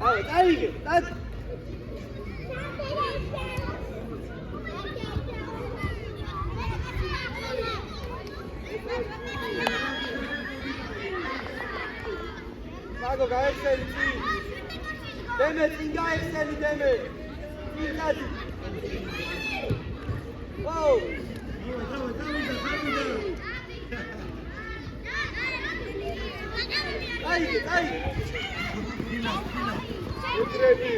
დაიგე, დად. მაგო გაიხსენი წინ. დემე წინ გაიხსენი დემე. წინ გადი. ოუ. დაიგე. უტრები.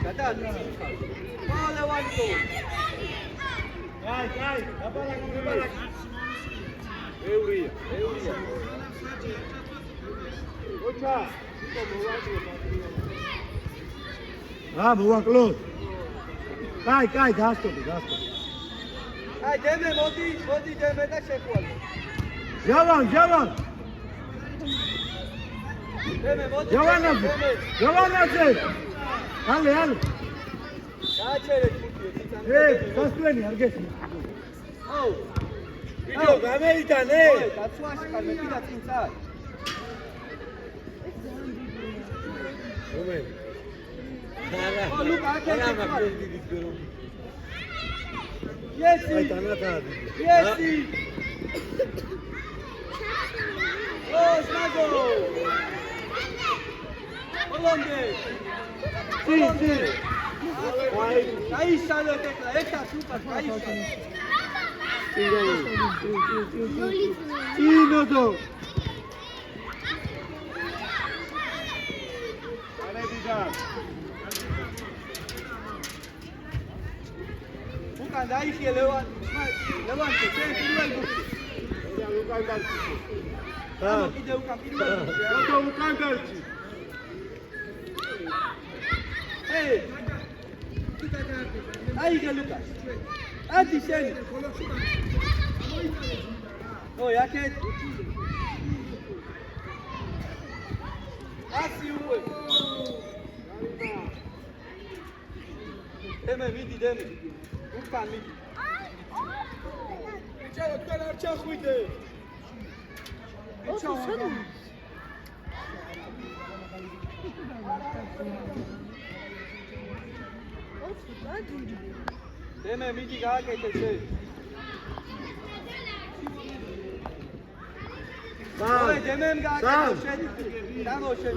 გადადი. მალევანკო. აი, დაბალაკ. ევრია. ოჩა, ისო მოვაკლო. მოვაკლო. კაი, გასტობი. აი, დემე მოდი დემე და შეხვალი. ჟავან. დემე მოდი. ჟავანაძე. ალე. გააჩერე თვითი. გასვლენი არ გესმის. აუ. ვიდეო გამეიტანე. დაცვაში ხარ მეტი და წინსა. რომელი? ლუკა აკეთე. Yesi. Ay tanatadi. Yesi. Oh, Snago. Holande. Sí. Ahí sale tecla, esta super, ahí sale. Inodo. Bukan daí que levante, você não vai buscar. Vamos que deu o capítulo. Eu tô cantando. Ei. Aí, Lucas. Antes ele. Oi, aqui. Assim o. Deme, deme. Ukkan midi. Çalo, kadar çakıydı. Çalo. Deme midi gaha getirse. Oy, demem gaha getirse. Tam o şey.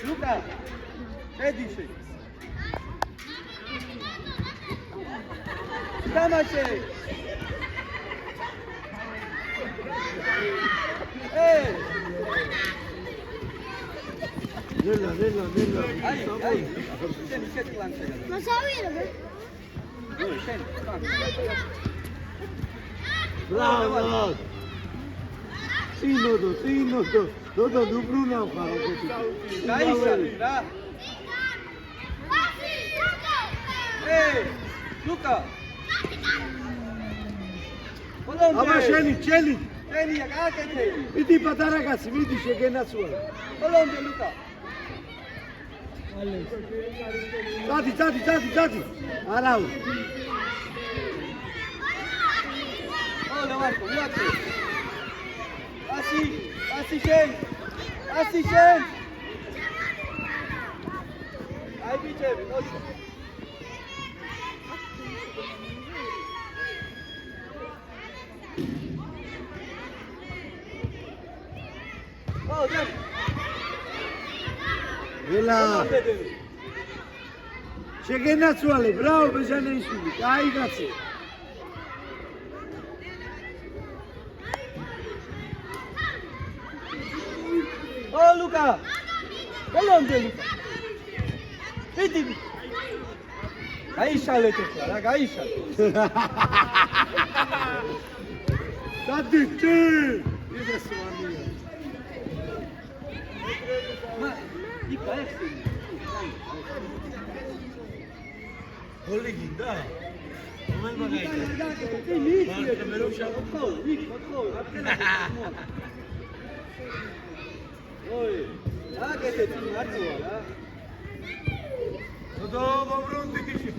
Luka. Ne dişi? Damaşe. Hey. Nella. Ay. Sen işe tıklansa. Nasıl alıyorum ben? Dur, sen. Bravo. Sinodo. Dodo Dubruna fara. Kaisa. Hey, Luka. Აბა შენი ჩელი. Ელია გააკეთე. მიდი პატარაკაცი, მიდი შეგენაცვალე. Holande Luka. Წადი. არავ. Ole Marco, მიაწე. Asi შენ. აი ბიჭები, მოდი. ველა. შეგენაცვალე, ბრავო ბეჟანეიშვილი, კაი კაცი. ო ლუკა. Holande Luka. Vidi. გაიშალეთ ახლა რა, გაიშალეთ. დადიჭი. ის ვანია. იქა ეხი. გოლი გინდა? რომელ მაგაიტა? მე რომ შევხო, იქ ხო, ой, აგეთე წინ მარტოა რა. დოდო მომრუნდი ტიში.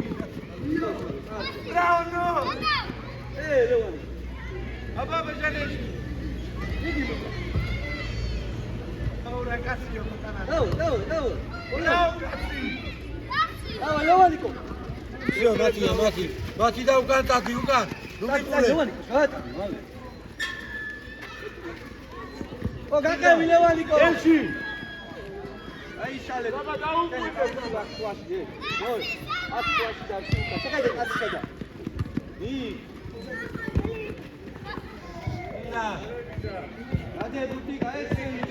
Bravo! Lewani. აბა ბეჟანეში. იგი ლუკა. აურა კაციო მოტანა. დაუ. დაუ კაცი. დავა ლევანიკო. всё, მათი და უკან ტადი უკან. ნუ მიყურე. ლევანიკო, გადადი, მალე. ო გაკევი ლევანიკო. ელში. აი შალე. ბაბა დაუკვირე. ოი, ათქვაში და უკან. შეგაიდე კაცი შედა. ნა. გადე ბუტი გაეცემი.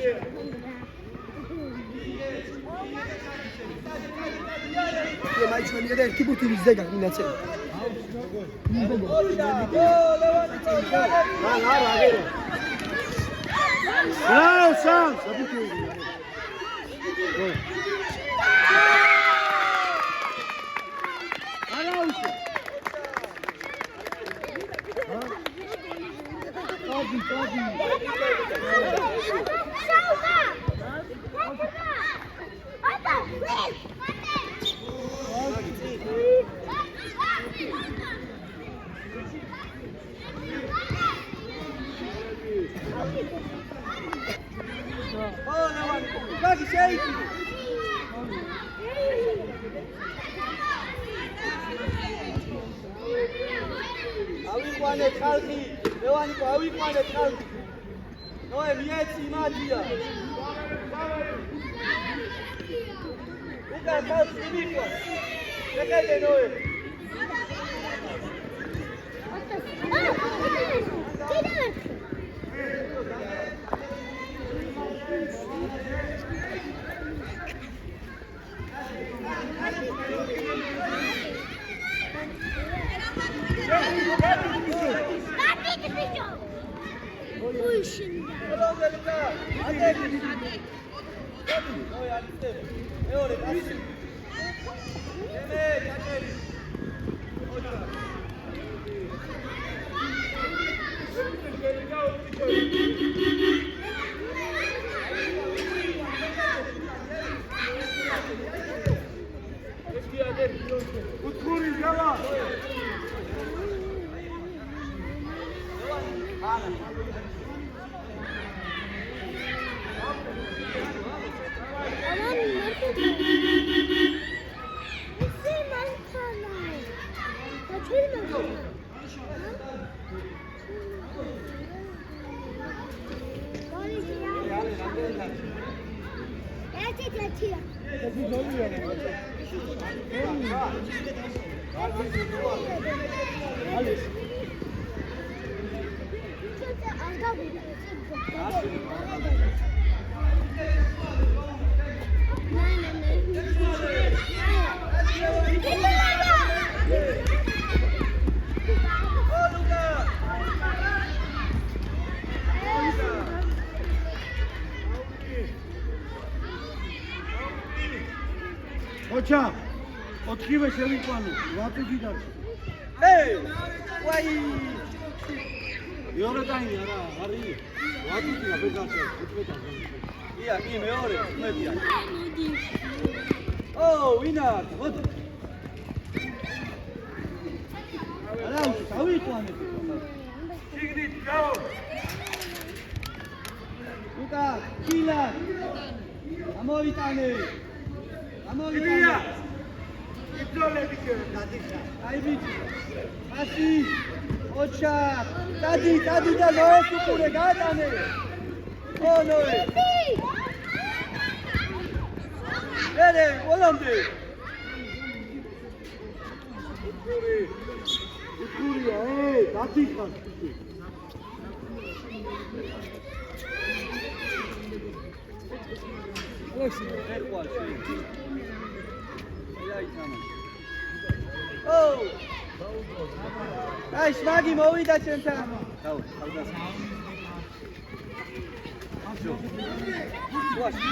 მაიჩმენია და ერთი ბუთი ვის დეგა მინაცე. Bravo, Sam! Gagi შეიჭი. ავიყვანეთ ხალხი, ლევანიკო ავიყვანეთ ხალხი. ნოე მიეცი მათია. უკან ხალხი მიყვა. შეგედე ნოე. ოჩა, ოთხივე შევიყვანო, ვატუჯი დარჩა. ვაი! მეორე ტაიმი არა, არის. ვატუჯია ბეგარჩა, 15 ტაიმი. ია, კი მეორე, უმეტია. ვინა, მოდი. არა, დავიყვანეთ. შიგნით გაო. ლუკა, კილა. ამოვიტანე. ილია. იბრძოლები გადიხა. აი ბიჭი. ასი. ოჩა. დადი და ნოეს უკურე გაატანე. ნოე. ერე, ოლამდე. უკურია, გადიხა. ლექსი, ერყვა შეიძლება. აი თამაში. აი შვაგი მოვიდა ჩემთან. დაუ, ხალხას. ასო. ვაში.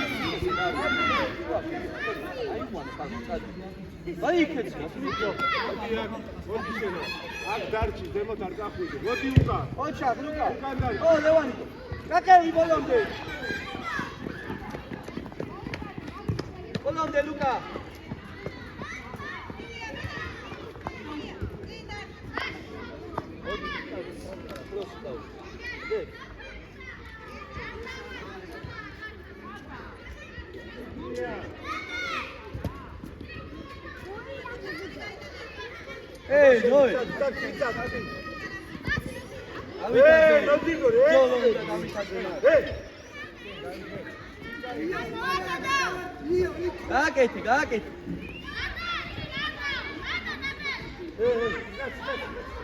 აი მოანა ხალხად. აი იქეც, ასმიტო. მოდი შენო. აქ დარჩი, ზემოთ არ წახვიდე. მოდი უკან. ოჩა, ლუკა. უკან დარჩი. ლევანიკო. კაკევი ბოლომდე. ბოლომდე ლუკა. Ei, noi! Tak, tak, tak. Ei, non dico, Gaketi, gaketi. Grazie.